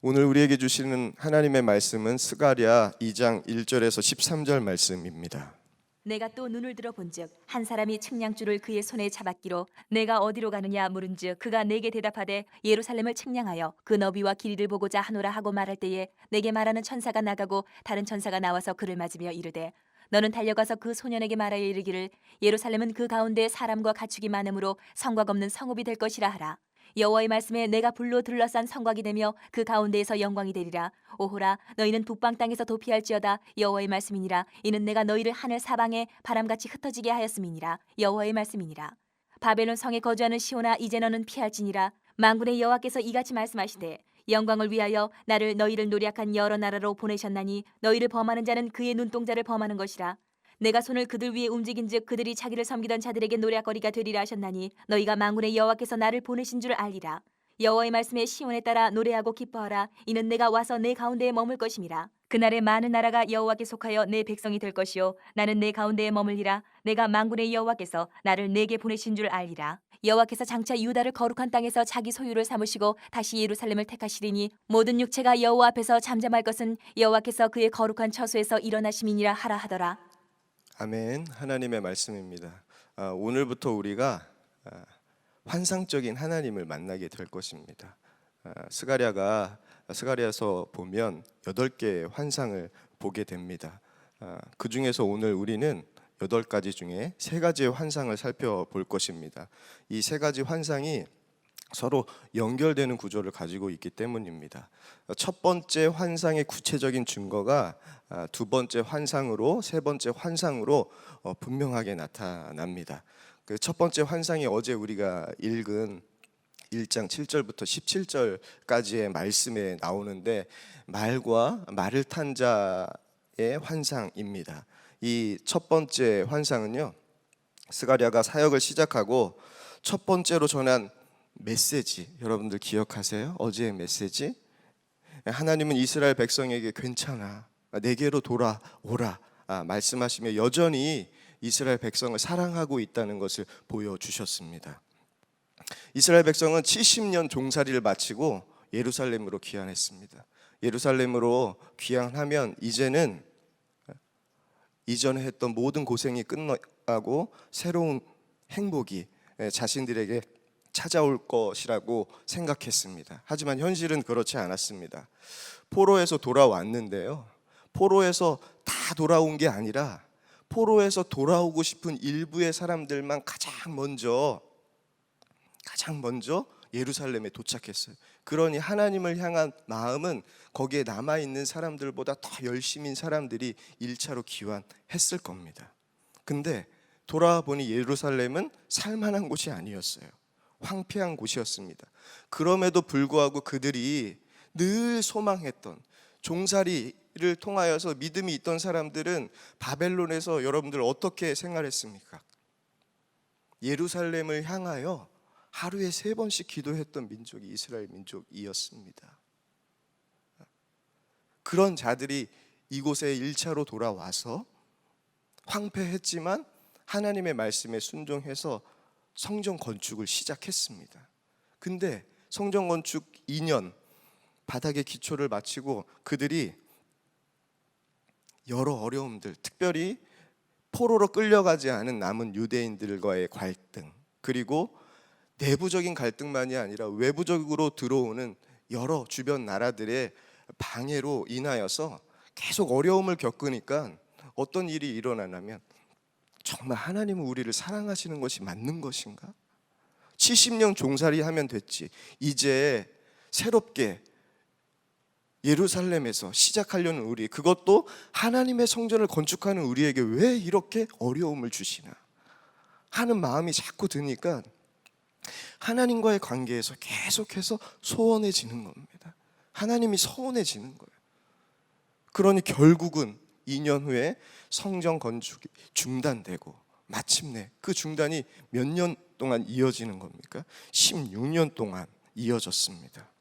오늘 우리에게 주시는 하나님의 말씀은 스가랴 2장 1절에서 13절 말씀입니다. 내가 또 눈을 들어 본즉 한 사람이 측량줄을 그의 손에 잡았기로 내가 어디로 가느냐 물은즉 그가 내게 대답하되 예루살렘을 측량하여 그 너비와 길이를 보고자 하노라 하고 말할 때에 내게 말하는 천사가 나가고 다른 천사가 나와서 그를 맞으며 이르되 너는 달려가서 그 소년에게 말하여 이르기를 예루살렘은 그 가운데 사람과 가축이 많으므로 성곽 없는 성읍이 될 것이라 하라. 여호와의 말씀에 내가 불로 둘러싼 성곽이 되며 그 가운데에서 영광이 되리라. 오호라 너희는 북방 땅에서 도피할지어다. 여호와의 말씀이니라. 이는 내가 너희를 하늘 사방에 바람같이 흩어지게 하였음이니라. 여호와의 말씀이니라. 바벨론 성에 거주하는 시온아 이제 너는 피할지니라. 만군의 여호와께서 이같이 말씀하시되 영광을 위하여 나를 너희를 노략한 여러 나라로 보내셨나니 너희를 범하는 자는 그의 눈동자를 범하는 것이라. 내가 손을 그들 위에 움직인즉 그들이 자기를 섬기던 자들에게 노략거리가 되리라 하셨나니 너희가 만군의 여호와께서 나를 보내신 줄 알리라. 여호와의 말씀에 시온에 따라 노래하고 기뻐하라. 이는 내가 와서 내 가운데에 머물 것임이라. 그날에 많은 나라가 여호와께 속하여 내 백성이 될 것이요 나는 내 가운데에 머물리라. 내가 만군의 여호와께서 나를 내게 보내신 줄 알리라. 여호와께서 장차 유다를 거룩한 땅에서 자기 소유를 삼으시고 다시 예루살렘을 택하시리니 모든 육체가 여호와 앞에서 잠잠할 것은 여호와께서 그의 거룩한 처소에서 일어나심이니라 하라 하더라. 아멘. 하나님의 말씀입니다. 오늘부터 우리가 환상적인 하나님을 만나게 될 것입니다. 스가랴서 보면 8개의 환상을 보게 됩니다. 그 중에서 오늘 우리는 8가지 중에 3가지의 환상을 살펴볼 것입니다. 이 3가지 환상이 서로 연결되는 구조를 가지고 있기 때문입니다. 첫 번째 환상의 구체적인 증거가 두 번째 환상으로, 세 번째 환상으로 분명하게 나타납니다. 그 첫 번째 환상이 어제 우리가 읽은 1장 7절부터 17절까지의 말씀에 나오는데 말과 말을 탄 자의 환상입니다. 이 첫 번째 환상은요, 스가랴가 사역을 시작하고 첫 번째로 전한 메시지, 여러분들 기억하세요? 어제의 메시지? 하나님은 이스라엘 백성에게 괜찮아, 내게로 돌아오라 말씀하시며 여전히 이스라엘 백성을 사랑하고 있다는 것을 보여주셨습니다. 이스라엘 백성은 70년 종살이를 마치고 예루살렘으로 귀환했습니다. 예루살렘으로 귀환하면 이제는 이전에 했던 모든 고생이 끝나고 새로운 행복이 자신들에게 찾아올 것이라고 생각했습니다. 하지만 현실은 그렇지 않았습니다. 포로에서 돌아왔는데요, 포로에서 다 돌아온 게 아니라 포로에서 돌아오고 싶은 일부의 사람들만 가장 먼저 예루살렘에 도착했어요. 그러니 하나님을 향한 마음은 거기에 남아있는 사람들보다 더 열심인 사람들이 1차로 귀환했을 겁니다. 근데 돌아와 보니 예루살렘은 살만한 곳이 아니었어요. 황폐한 곳이었습니다. 그럼에도 불구하고 그들이 늘 소망했던 종살이를 통하여서 믿음이 있던 사람들은 바벨론에서 여러분들 어떻게 생활했습니까? 예루살렘을 향하여 하루에 3번씩 기도했던 민족이 이스라엘 민족이었습니다. 그런 자들이 이곳에 1차로 돌아와서 황폐했지만 하나님의 말씀에 순종해서 성전 건축을 시작했습니다. 근데 성전 건축 2년 바닥의 기초를 마치고 그들이 여러 어려움들, 특별히 포로로 끌려가지 않은 남은 유대인들과의 갈등, 그리고 내부적인 갈등만이 아니라 외부적으로 들어오는 여러 주변 나라들의 방해로 인하여서 계속 어려움을 겪으니까 어떤 일이 일어나냐면, 정말 하나님은 우리를 사랑하시는 것이 맞는 것인가? 70년 종살이 하면 됐지, 이제 새롭게 예루살렘에서 시작하려는 우리, 그것도 하나님의 성전을 건축하는 우리에게 왜 이렇게 어려움을 주시나 하는 마음이 자꾸 드니까 하나님과의 관계에서 계속해서 소원해지는 겁니다. 하나님이 서운해지는 거예요. 그러니 결국은 2년 후에 성전 건축이 중단되고 마침내 그 중단이 몇 년 동안 이어지는 겁니까? 16년 동안 이어졌습니다.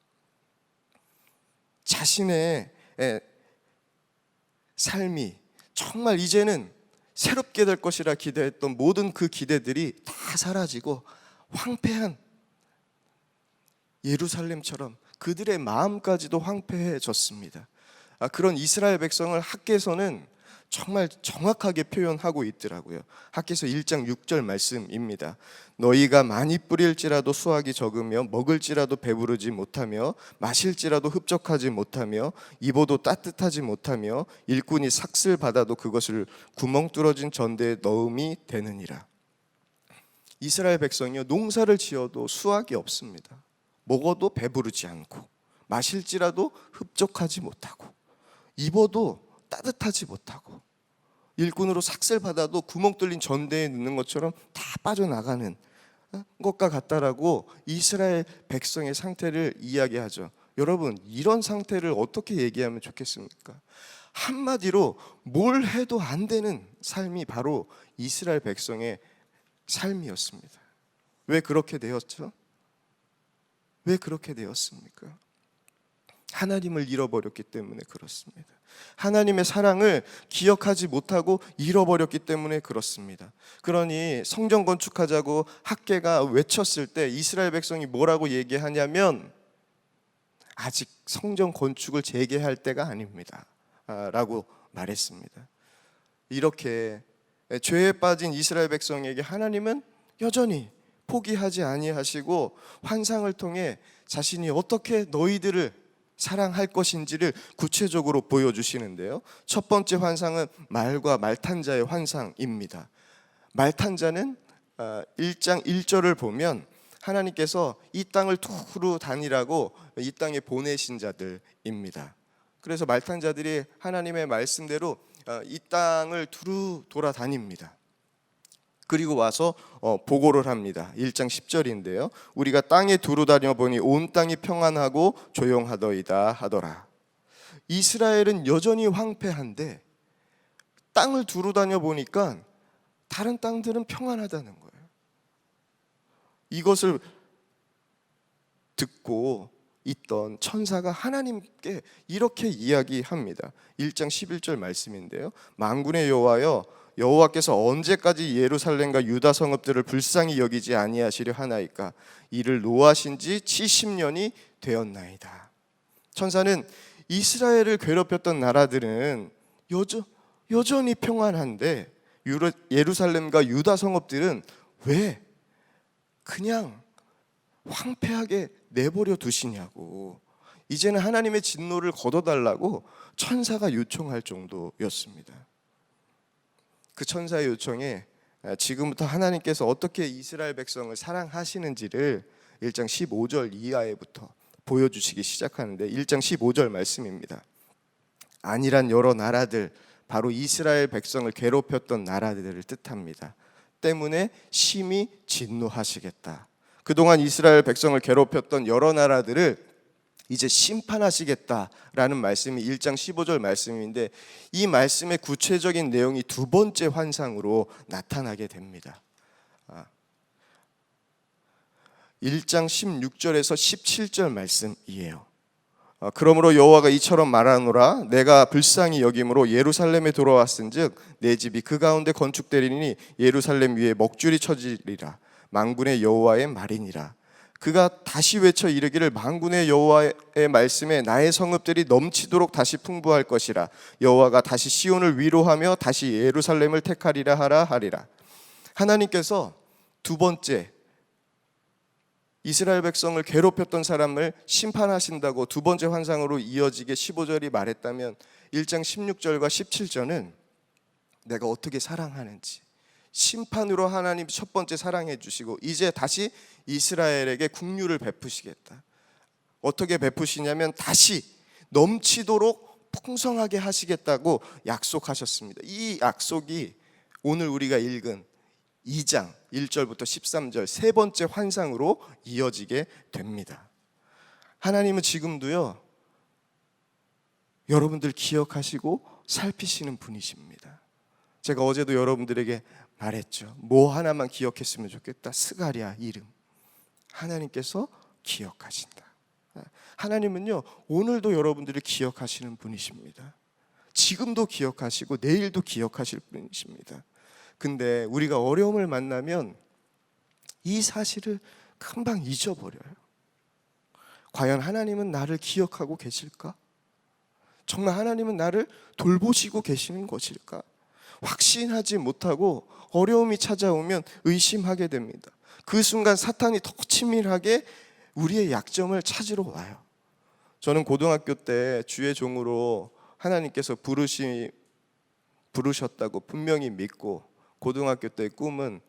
자신의 삶이 정말 이제는 새롭게 될 것이라 기대했던 모든 그 기대들이 다 사라지고 황폐한 예루살렘처럼 그들의 마음까지도 황폐해졌습니다. 그런 이스라엘 백성을 학개서는 정말 정확하게 표현하고 있더라고요. 학개서 1장 6절 말씀입니다. 너희가 많이 뿌릴지라도 수확이 적으며 먹을지라도 배부르지 못하며 마실지라도 흡족하지 못하며 입어도 따뜻하지 못하며 일꾼이 삭슬 받아도 그것을 구멍 뚫어진 전대에 넣음이 되느니라. 이스라엘 백성이요, 농사를 지어도 수확이 없습니다. 먹어도 배부르지 않고 마실지라도 흡족하지 못하고 입어도 따뜻하지 못하고 일꾼으로 삭슬 받아도 구멍 뚫린 전대에 넣는 것처럼 다 빠져나가는 것과 같다라고 이스라엘 백성의 상태를 이야기하죠. 여러분, 이런 상태를 어떻게 얘기하면 좋겠습니까? 한마디로 뭘 해도 안 되는 삶이 바로 이스라엘 백성의 삶이었습니다. 왜 그렇게 되었죠? 왜 그렇게 되었습니까? 하나님을 잃어버렸기 때문에 그렇습니다. 하나님의 사랑을 기억하지 못하고 잃어버렸기 때문에 그렇습니다. 그러니 성전 건축하자고 학개가 외쳤을 때 이스라엘 백성이 뭐라고 얘기하냐면 아직 성전 건축을 재개할 때가 아닙니다 라고 말했습니다. 이렇게 죄에 빠진 이스라엘 백성에게 하나님은 여전히 포기하지 아니하시고 환상을 통해 자신이 어떻게 너희들을 사랑할 것인지를 구체적으로 보여주시는데요. 첫 번째 환상은 말과 말탄자의 환상입니다. 말탄자는 1장 1절을 보면 하나님께서 이 땅을 두루 다니라고 이 땅에 보내신 자들입니다. 그래서 말탄자들이 하나님의 말씀대로 이 땅을 두루 돌아다닙니다. 그리고 와서 보고를 합니다. 1장 10절인데요. 우리가 땅에 두루 다녀보니 온 땅이 평안하고 조용하더이다 하더라. 이스라엘은 여전히 황폐한데 땅을 두루 다녀보니까 다른 땅들은 평안하다는 거예요. 이것을 듣고 있던 천사가 하나님께 이렇게 이야기합니다. 1장 11절 말씀인데요. 만군의 여호와여, 여호와께서 언제까지 예루살렘과 유다 성읍들을 불쌍히 여기지 아니하시려 하나이까? 이를 노하신 지 70년이 되었나이다. 천사는 이스라엘을 괴롭혔던 나라들은 여전히 평안한데 예루살렘과 유다 성읍들은 왜 그냥 황폐하게 내버려 두시냐고, 이제는 하나님의 진노를 걷어달라고 천사가 요청할 정도였습니다. 그 천사의 요청에 지금부터 하나님께서 어떻게 이스라엘 백성을 사랑하시는지를 1장 15절 이하에부터 보여주시기 시작하는데 1장 15절 말씀입니다. 아니란 여러 나라들, 바로 이스라엘 백성을 괴롭혔던 나라들을 뜻합니다. 때문에 심히 진노하시겠다. 그동안 이스라엘 백성을 괴롭혔던 여러 나라들을 이제 심판하시겠다라는 말씀이 1장 15절 말씀인데, 이 말씀의 구체적인 내용이 두 번째 환상으로 나타나게 됩니다. 1장 16절에서 17절 말씀이에요. 그러므로 여호와가 이처럼 말하노라. 내가 불쌍히 여김으로 예루살렘에 돌아왔은즉 내 집이 그 가운데 건축되리니 예루살렘 위에 먹줄이 쳐지리라. 만군의 여호와의 말이니라. 그가 다시 외쳐 이르기를 만군의 여호와의 말씀에 나의 성읍들이 넘치도록 다시 풍부할 것이라. 여호와가 다시 시온을 위로하며 다시 예루살렘을 택하리라 하리라. 하나님께서 두 번째 이스라엘 백성을 괴롭혔던 사람을 심판하신다고 두 번째 환상으로 이어지게 15절이 말했다면 1장 16절과 17절은 내가 어떻게 사랑하는지, 심판으로 하나님 첫 번째 사랑해 주시고 이제 다시 이스라엘에게 긍휼을 베푸시겠다. 어떻게 베푸시냐면 다시 넘치도록 풍성하게 하시겠다고 약속하셨습니다. 이 약속이 오늘 우리가 읽은 2장 1절부터 13절 세 번째 환상으로 이어지게 됩니다. 하나님은 지금도요, 여러분들 기억하시고 살피시는 분이십니다. 제가 어제도 여러분들에게 말했죠. 뭐 하나만 기억했으면 좋겠다. 스가랴 이름. 하나님께서 기억하신다. 하나님은요, 오늘도 여러분들을 기억하시는 분이십니다. 지금도 기억하시고 내일도 기억하실 분이십니다. 근데 우리가 어려움을 만나면 이 사실을 금방 잊어버려요. 과연 하나님은 나를 기억하고 계실까? 정말 하나님은 나를 돌보시고 계시는 것일까? 확신하지 못하고 어려움이 찾아오면 의심하게 됩니다. 그 순간 사탄이 더 치밀하게 우리의 약점을 찾으러 와요. 저는 고등학교 때 주의 종으로 하나님께서 부르셨다고 분명히 믿고, 고등학교 때 꿈은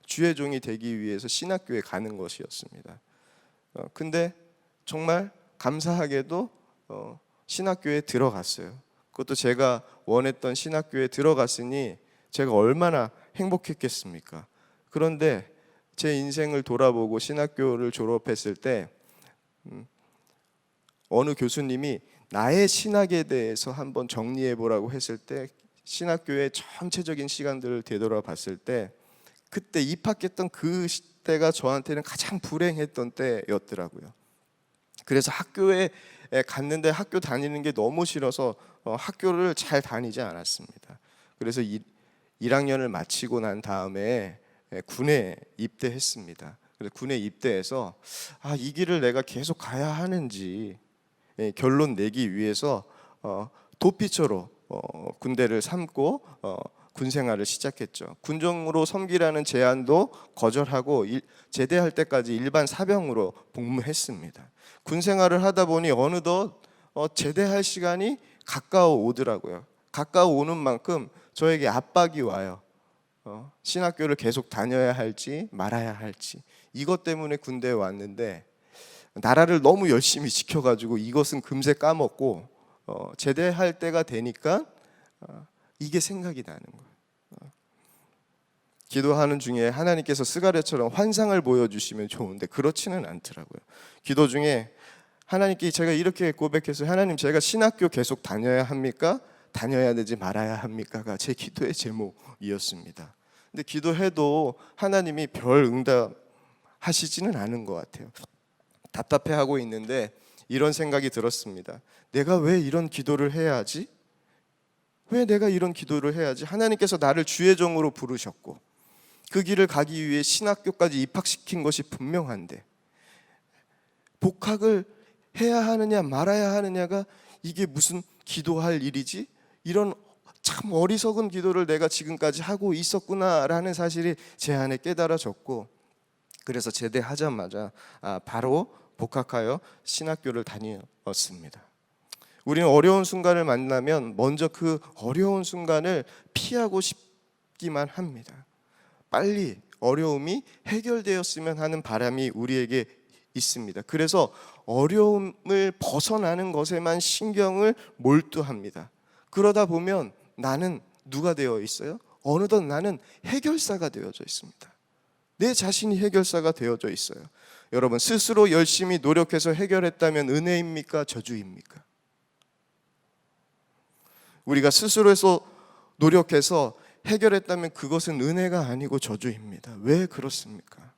주의 종이 되기 위해서 신학교에 가는 것이었습니다. 근데 정말 감사하게도 신학교에 들어갔어요. 그것도 제가 원했던 신학교에 들어갔으니 제가 얼마나 행복했겠습니까? 그런데 제 인생을 돌아보고 신학교를 졸업했을 때 어느 교수님이 나의 신학에 대해서 한번 정리해 보라고 했을 때, 신학교의 전체적인 시간들을 되돌아봤을 때 그때 입학했던 그 때가 저한테는 가장 불행했던 때였더라고요. 그래서 학교에 갔는데 학교 다니는 게 너무 싫어서 학교를 잘 다니지 않았습니다. 그래서 1학년을 마치고 난 다음에 군에 입대했습니다. 그래서 군에 입대해서 이 길을 내가 계속 가야 하는지 결론 내기 위해서 도피처로 군대를 삼고 군 생활을 시작했죠. 군종으로 섬기라는 제안도 거절하고 제대할 때까지 일반 사병으로 복무했습니다. 군 생활을 하다 보니 어느덧 제대할 시간이 가까워 오더라고요. 가까워 오는 만큼 저에게 압박이 와요. 신학교를 계속 다녀야 할지 말아야 할지. 이것 때문에 군대에 왔는데 나라를 너무 열심히 지켜가지고 이것은 금세 까먹고 제대할 때가 되니까 이게 생각이 나는 거예요. 기도하는 중에 하나님께서 스가랴처럼 환상을 보여주시면 좋은데 그렇지는 않더라고요. 기도 중에 하나님께 제가 이렇게 고백해서, 하나님 제가 신학교 계속 다녀야 합니까? 다녀야 되지 말아야 합니까?가 제 기도의 제목이었습니다. 근데 기도해도 하나님이 별 응답하시지는 않은 것 같아요. 답답해하고 있는데 이런 생각이 들었습니다. 내가 왜 이런 기도를 해야 하지? 왜 내가 이런 기도를 해야지? 하나님께서 나를 주의 종으로 부르셨고 그 길을 가기 위해 신학교까지 입학시킨 것이 분명한데 복학을 해야 하느냐 말아야 하느냐가 이게 무슨 기도할 일이지? 이런 참 어리석은 기도를 내가 지금까지 하고 있었구나라는 사실이 제 안에 깨달아졌고, 그래서 제대하자마자 바로 복학하여 신학교를 다녔습니다. 우리는 어려운 순간을 만나면 먼저 그 어려운 순간을 피하고 싶기만 합니다. 빨리 어려움이 해결되었으면 하는 바람이 우리에게 있습니다. 그래서 어려움을 벗어나는 것에만 신경을 몰두합니다. 그러다 보면 나는 누가 되어 있어요? 어느덧 나는 해결사가 되어져 있습니다. 내 자신이 해결사가 되어져 있어요. 여러분, 스스로 열심히 노력해서 해결했다면 은혜입니까? 저주입니까? 우리가 스스로에서 노력해서 해결했다면 그것은 은혜가 아니고 저주입니다. 왜 그렇습니까?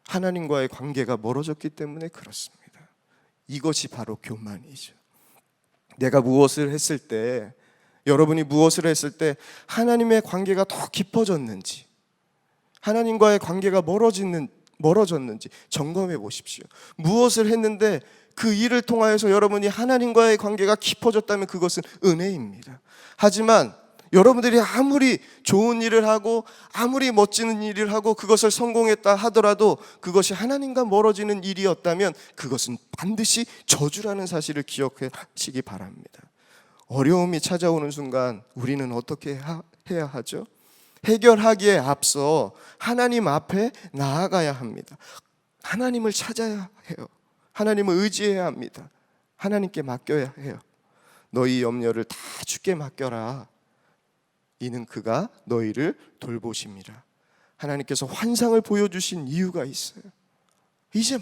하나님과의 관계가 멀어졌기 때문에 그렇습니다. 이것이 바로 교만이죠. 내가 무엇을 했을 때, 여러분이 무엇을 했을 때 하나님의 관계가 더 깊어졌는지, 하나님과의 관계가 멀어졌는지 점검해 보십시오. 무엇을 했는데 그 일을 통하여서 여러분이 하나님과의 관계가 깊어졌다면 그것은 은혜입니다. 하지만 여러분들이 아무리 좋은 일을 하고 아무리 멋지는 일을 하고 그것을 성공했다 하더라도 그것이 하나님과 멀어지는 일이었다면 그것은 반드시 저주라는 사실을 기억하시기 바랍니다. 어려움이 찾아오는 순간 우리는 어떻게 해야 하죠? 해결하기에 앞서 하나님 앞에 나아가야 합니다. 하나님을 찾아야 해요. 하나님을 의지해야 합니다. 하나님께 맡겨야 해요. 너희 염려를 다 주께 맡겨라. 이는 그가 너희를 돌보심이라. 하나님께서 환상을 보여주신 이유가 있어요. 이제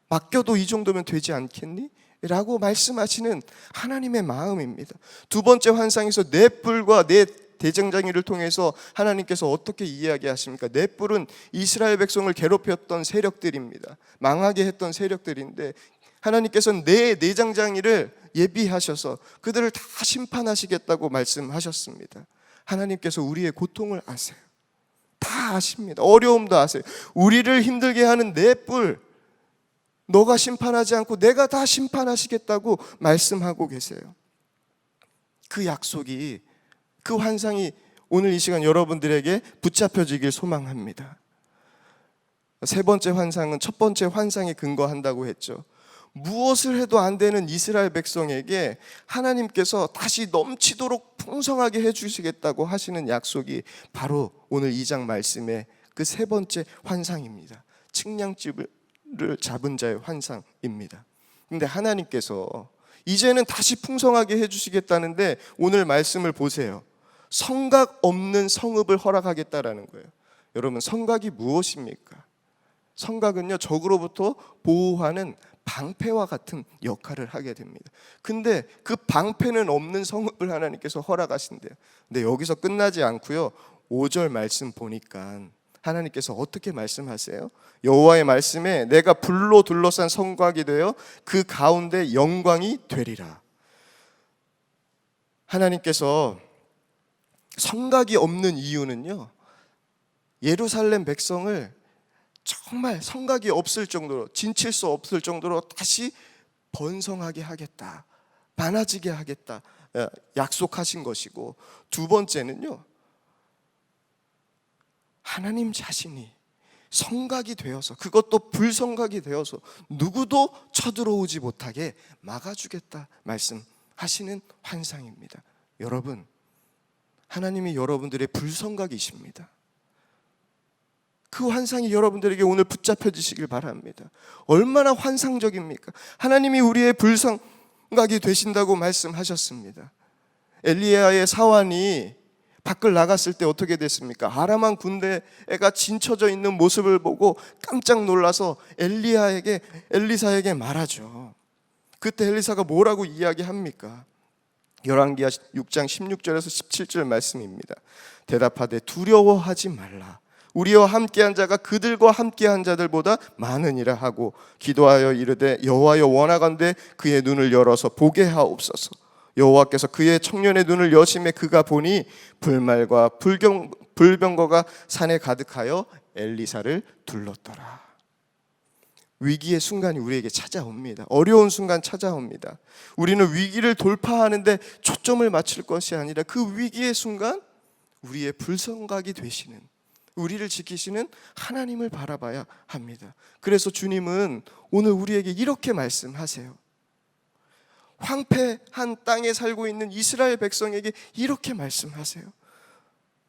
맡겨도 이 정도면 되지 않겠니? 라고 말씀하시는 하나님의 마음입니다. 두 번째 환상에서 네 뿔과 네 대장장이를 통해서 하나님께서 어떻게 이야기하십니까? 네 뿔은 이스라엘 백성을 괴롭혔던 세력들입니다. 망하게 했던 세력들인데 하나님께서는 네 대장장이를 예비하셔서 그들을 다 심판하시겠다고 말씀하셨습니다. 하나님께서 우리의 고통을 아세요. 다 아십니다. 어려움도 아세요. 우리를 힘들게 하는 네 뿔, 너가 심판하지 않고 내가 다 심판하시겠다고 말씀하고 계세요. 그 약속이, 그 환상이 오늘 이 시간 여러분들에게 붙잡혀지길 소망합니다. 세 번째 환상은 첫 번째 환상에 근거한다고 했죠. 무엇을 해도 안 되는 이스라엘 백성에게 하나님께서 다시 넘치도록 풍성하게 해주시겠다고 하시는 약속이 바로 오늘 2장 말씀의 그 세 번째 환상입니다. 측량집을 잡은 자의 환상입니다. 근데 하나님께서 이제는 다시 풍성하게 해주시겠다는데 오늘 말씀을 보세요. 성각 없는 성읍을 허락하겠다라는 거예요. 여러분, 성각이 무엇입니까? 성각은요, 적으로부터 보호하는 방패와 같은 역할을 하게 됩니다. 근데 그 방패는 없는 성읍을 하나님께서 허락하신대요. 근데 여기서 끝나지 않고요, 5절 말씀 보니까 하나님께서 어떻게 말씀하세요? 여호와의 말씀에 내가 불로 둘러싼 성곽이 되어 그 가운데 영광이 되리라. 하나님께서 성곽이 없는 이유는요, 예루살렘 백성을 정말 성곽이 없을 정도로, 진칠 수 없을 정도로 다시 번성하게 하겠다, 많아지게 하겠다 약속하신 것이고, 두 번째는요, 하나님 자신이 성곽이 되어서, 그것도 불성곽이 되어서 누구도 쳐들어오지 못하게 막아주겠다 말씀하시는 환상입니다. 여러분, 하나님이 여러분들의 불성곽이십니다. 그 환상이 여러분들에게 오늘 붙잡혀지시길 바랍니다. 얼마나 환상적입니까? 하나님이 우리의 불성각이 되신다고 말씀하셨습니다. 엘리야의 사환이 밖을 나갔을 때 어떻게 됐습니까? 아람한 군대가 진쳐져 있는 모습을 보고 깜짝 놀라서 엘리사에게 말하죠. 그때 엘리사가 뭐라고 이야기합니까? 열왕기하 6장 16절에서 17절 말씀입니다. 대답하되 두려워하지 말라. 우리와 함께한 자가 그들과 함께한 자들보다 많으니라 하고 기도하여 이르되 여호와여 원하건대 그의 눈을 열어서 보게 하옵소서. 여호와께서 그의 청년의 눈을 여심해 그가 보니 불말과 불병거가 산에 가득하여 엘리사를 둘렀더라. 위기의 순간이 우리에게 찾아옵니다. 어려운 순간 찾아옵니다. 우리는 위기를 돌파하는데 초점을 맞출 것이 아니라 그 위기의 순간 우리의 불성각이 되시는, 우리를 지키시는 하나님을 바라봐야 합니다. 그래서 주님은 오늘 우리에게 이렇게 말씀하세요. 황폐한 땅에 살고 있는 이스라엘 백성에게 이렇게 말씀하세요.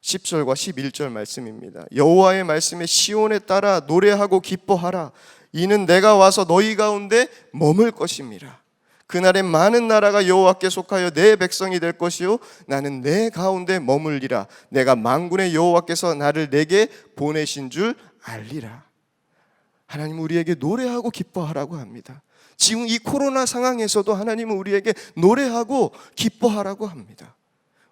10절과 11절 말씀입니다. 여호와의 말씀에 시온에 따라 노래하고 기뻐하라. 이는 내가 와서 너희 가운데 머물 것임이라. 그날에 많은 나라가 여호와께 속하여 내 백성이 될 것이요 나는 내 가운데 머물리라. 내가 만군의 여호와께서 나를 내게 보내신 줄 알리라. 하나님 우리에게 노래하고 기뻐하라고 합니다. 지금 이 코로나 상황에서도 하나님은 우리에게 노래하고 기뻐하라고 합니다.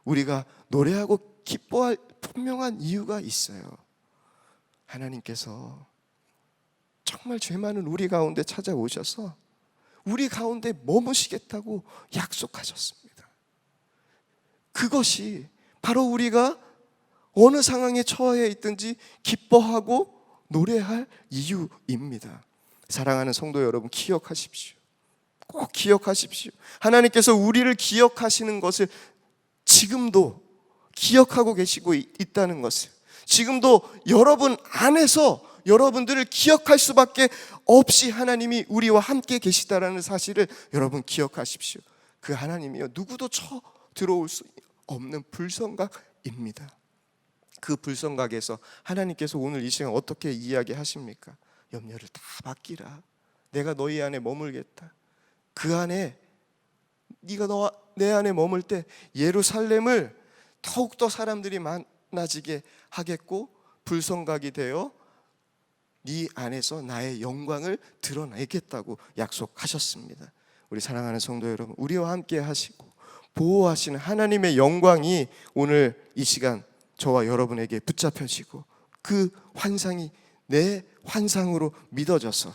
우리가 노래하고 기뻐할 분명한 이유가 있어요. 하나님께서 정말 죄 많은 우리 가운데 찾아오셔서 우리 가운데 머무시겠다고 약속하셨습니다. 그것이 바로 우리가 어느 상황에 처해 있든지 기뻐하고 노래할 이유입니다. 사랑하는 성도 여러분, 기억하십시오. 꼭 기억하십시오. 하나님께서 우리를 기억하시는 것을 지금도 기억하고 계시고 있다는 것을, 지금도 여러분 안에서 여러분들을 기억할 수밖에 없이 하나님이 우리와 함께 계시다라는 사실을 여러분 기억하십시오. 그 하나님이요 누구도 쳐 들어올 수 없는 불성각입니다. 그 불성각에서 하나님께서 오늘 이 시간 어떻게 이야기하십니까? 염려를 다 맡기라. 내가 너희 안에 머물겠다. 그 안에 네가 내 안에 머물 때 예루살렘을 더욱더 사람들이 많아지게 하겠고 불성각이 되어 네 안에서 나의 영광을 드러내겠다고 약속하셨습니다. 우리 사랑하는 성도 여러분, 우리와 함께 하시고 보호하시는 하나님의 영광이 오늘 이 시간 저와 여러분에게 붙잡혀지고 그 환상이 내 환상으로 믿어져서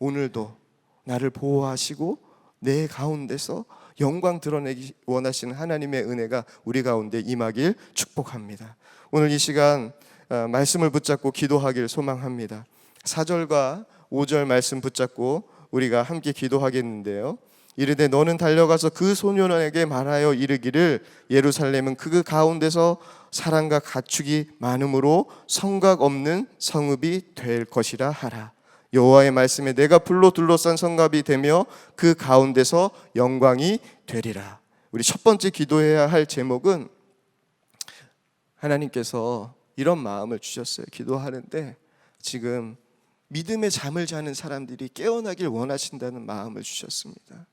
오늘도 나를 보호하시고 내 가운데서 영광 드러내기 원하시는 하나님의 은혜가 우리 가운데 임하길 축복합니다. 오늘 이 시간 말씀을 붙잡고 기도하길 소망합니다. 4절과 5절 말씀 붙잡고 우리가 함께 기도하겠는데요. 이르되 너는 달려가서 그 소년에게 말하여 이르기를 예루살렘은 그 가운데서 사람과 가축이 많음으로 성곽 없는 성읍이 될 것이라 하라. 여호와의 말씀에 내가 불로 둘러싼 성곽이 되며 그 가운데서 영광이 되리라. 우리 첫 번째 기도해야 할 제목은 하나님께서 이런 마음을 주셨어요. 기도하는데 지금 믿음의 잠을 자는 사람들이 깨어나길 원하신다는 마음을 주셨습니다.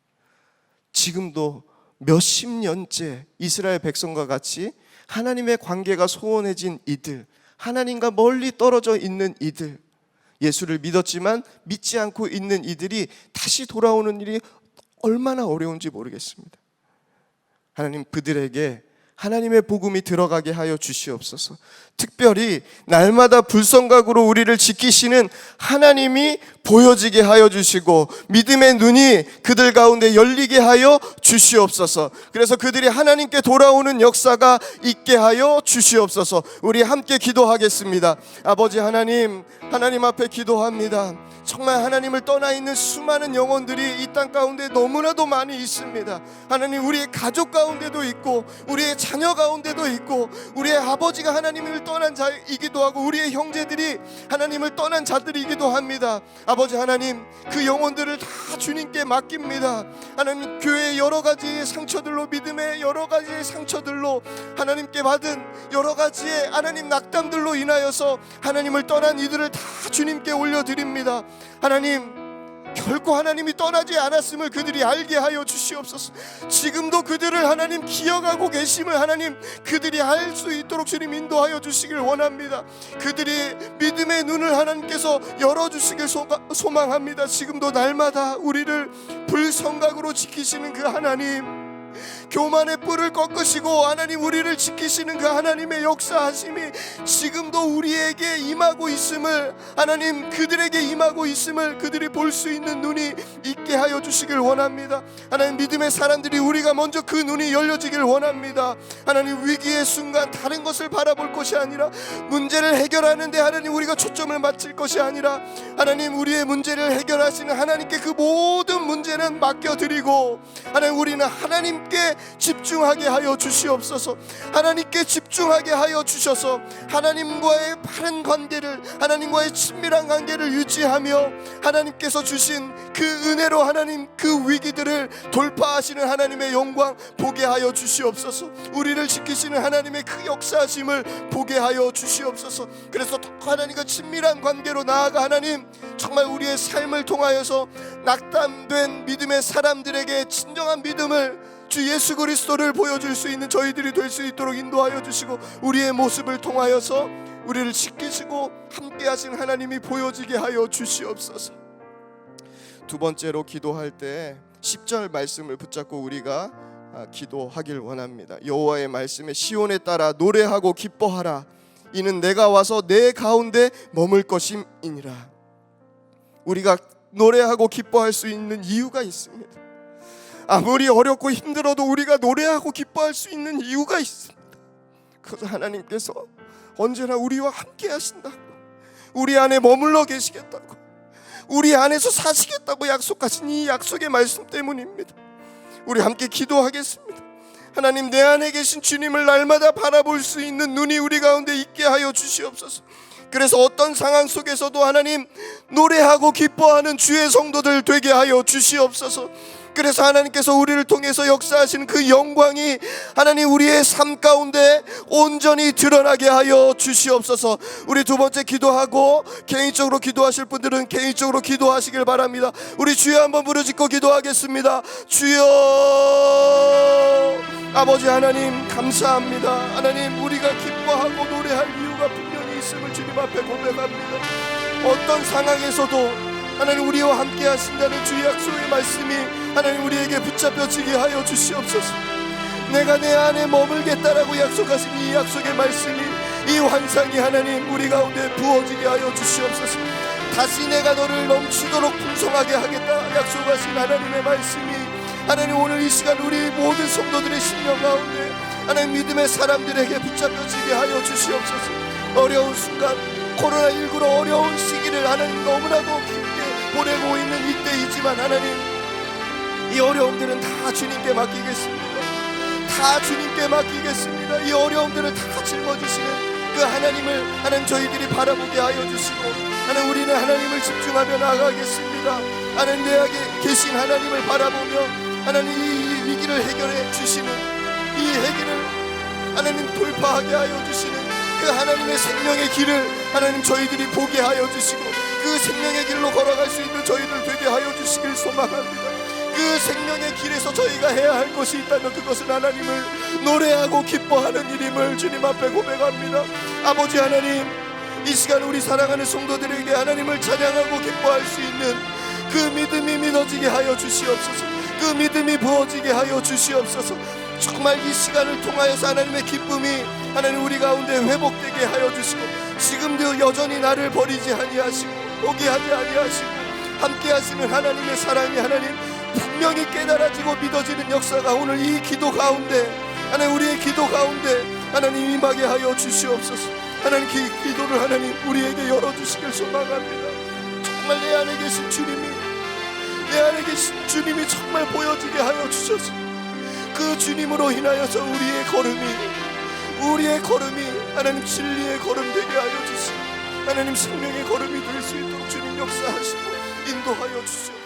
지금도 몇십 년째 이스라엘 백성과 같이 하나님의 관계가 소원해진 이들, 하나님과 멀리 떨어져 있는 이들, 예수를 믿었지만 믿지 않고 있는 이들이 다시 돌아오는 일이 얼마나 어려운지 모르겠습니다. 하나님, 그들에게 하나님의 복음이 들어가게 하여 주시옵소서. 특별히 날마다 불성각으로 우리를 지키시는 하나님이 보여지게 하여 주시고 믿음의 눈이 그들 가운데 열리게 하여 주시옵소서. 그래서 그들이 하나님께 돌아오는 역사가 있게 하여 주시옵소서. 우리 함께 기도하겠습니다. 아버지 하나님, 하나님 앞에 기도합니다. 정말 하나님을 떠나 있는 수많은 영혼들이 이 땅 가운데 너무나도 많이 있습니다. 하나님, 우리의 가족 가운데도 있고 우리의 자녀 가운데도 있고 우리의 아버지가 하나님을 떠난 자이기도 하고 우리의 형제들이 하나님을 떠난 자들이기도 합니다. 아버지 하나님, 그 영혼들을 다 주님께 맡깁니다. 하나님, 교회의 여러 가지의 상처들로, 믿음의 여러 가지의 상처들로, 하나님께 받은 여러 가지의 하나님 낙담들로 인하여서 하나님을 떠난 이들을 다 주님께 올려드립니다. 하나님, 결코 하나님이 떠나지 않았음을 그들이 알게 하여 주시옵소서. 지금도 그들을 하나님 기억하고 계심을 하나님 그들이 알 수 있도록 주님 인도하여 주시길 원합니다. 그들이 믿음의 눈을 하나님께서 열어주시길 소망합니다. 지금도 날마다 우리를 불성각으로 지키시는 그 하나님, 교만의 뿔을 꺾으시고 하나님 우리를 지키시는 그 하나님의 역사하심이 지금도 우리에게 임하고 있음을, 하나님 그들에게 임하고 있음을 그들이 볼 수 있는 눈이 있게 하여 주시길 원합니다. 하나님, 믿음의 사람들이 우리가 먼저 그 눈이 열려지길 원합니다. 하나님, 위기의 순간 다른 것을 바라볼 것이 아니라, 문제를 해결하는데 하나님 우리가 초점을 맞출 것이 아니라, 하나님 우리의 문제를 해결하시는 하나님께 그 모든 문제는 맡겨드리고 하나님 우리는 하나님께 집중하게 하여 주시옵소서. 하나님께 집중하게 하여 주셔서 하나님과의 바른 관계를, 하나님과의 친밀한 관계를 유지하며 하나님께서 주신 그 은혜로 하나님 그 위기들을 돌파하시는 하나님의 영광 보게 하여 주시옵소서. 우리를 지키시는 하나님의 그 역사하심을 보게 하여 주시옵소서. 그래서 더 하나님과 친밀한 관계로 나아가 하나님 정말 우리의 삶을 통하여서 낙담된 믿음의 사람들에게 진정한 믿음을, 주 예수 그리스도를 보여줄 수 있는 저희들이 될 수 있도록 인도하여 주시고 우리의 모습을 통하여서 우리를 지키시고 함께하신 하나님이 보여지게 하여 주시옵소서. 두 번째로 기도할 때 10절 말씀을 붙잡고 우리가 기도하길 원합니다. 여호와의 말씀에 시온에 따라 노래하고 기뻐하라. 이는 내가 와서 내 가운데 머물 것임이니라. 우리가 노래하고 기뻐할 수 있는 이유가 있습니다. 아무리 어렵고 힘들어도 우리가 노래하고 기뻐할 수 있는 이유가 있습니다. 그래서 하나님께서 언제나 우리와 함께 하신다고, 우리 안에 머물러 계시겠다고, 우리 안에서 사시겠다고 약속하신 이 약속의 말씀 때문입니다. 우리 함께 기도하겠습니다. 하나님, 내 안에 계신 주님을 날마다 바라볼 수 있는 눈이 우리 가운데 있게 하여 주시옵소서. 그래서 어떤 상황 속에서도 하나님 노래하고 기뻐하는 주의 성도들 되게 하여 주시옵소서. 그래서 하나님께서 우리를 통해서 역사하시는 그 영광이 하나님 우리의 삶 가운데 온전히 드러나게 하여 주시옵소서. 우리 두 번째 기도하고 개인적으로 기도하실 분들은 개인적으로 기도하시길 바랍니다. 우리 주여 한번 부르짖고 기도하겠습니다. 주여, 아버지 하나님 감사합니다. 하나님, 우리가 기뻐하고 노래할 이유가 분명히 있음을 주님 앞에 고백합니다. 어떤 상황에서도 하나님 우리와 함께 하신다는 주의 약속의 말씀이 하나님 우리에게 붙잡혀지게 하여 주시옵소서. 내가 내 안에 머물겠다라고 약속하신 이 약속의 말씀이, 이 환상이 하나님 우리 가운데 부어지게 하여 주시옵소서. 다시 내가 너를 넘치도록 풍성하게 하겠다 약속하신 하나님의 말씀이 하나님 오늘 이 시간 우리 모든 성도들의 심령 가운데 하나님 믿음의 사람들에게 붙잡혀지게 하여 주시옵소서. 어려운 순간, 코로나19로 어려운 시기를 하나님 너무나도 깊게 보내고 있는 이때이지만 하나님, 이 어려움들은 다 주님께 맡기겠습니다. 다 주님께 맡기겠습니다. 이 어려움들을 다 짊어지시는 그 하나님을 하나님 저희들이 바라보게 하여 주시고, 하나님 우리는 하나님을 집중하며 나아가겠습니다. 하나님 내 안에 계신 하나님을 바라보며 하나님 이 위기를 해결해 주시는, 이 해결을 하나님 돌파하게 하여 주시는 그 하나님의 생명의 길을 하나님 저희들이 보게 하여 주시고, 그 생명의 길로 걸어갈 수 있는 저희들 되게 하여 주시길 소망합니다. 그 생명의 길에서 저희가 해야 할 것이 있다면 그것은 하나님을 노래하고 기뻐하는 일임을 주님 앞에 고백합니다. 아버지 하나님, 이 시간 우리 사랑하는 성도들에게 하나님을 찬양하고 기뻐할 수 있는 그 믿음이 믿어지게 하여 주시옵소서. 그 믿음이 부어지게 하여 주시옵소서. 정말 이 시간을 통하여서 하나님의 기쁨이 하나님 우리 가운데 회복되게 하여 주시고, 지금도 여전히 나를 버리지 아니하시고 포기하지 아니하시고 함께 하시는 하나님의 사랑이 하나님 분명히 깨달아지고 믿어지는 역사가 오늘 이 기도 가운데, 하나님 우리의 기도 가운데 하나님 임하게 하여 주시옵소서. 하나님 기도를 하나님 우리에게 열어주시길 소망합니다. 정말 내 안에 계신 주님이, 내 안에 계신 주님이 정말 보여지게 하여 주셔서 그 주님으로 인하여서 우리의 걸음이 하나님 진리의 걸음 되게 하여 주시고, 하나님 생명의 걸음이 될 수 있도록 주님 역사하시고 인도하여 주시옵소서.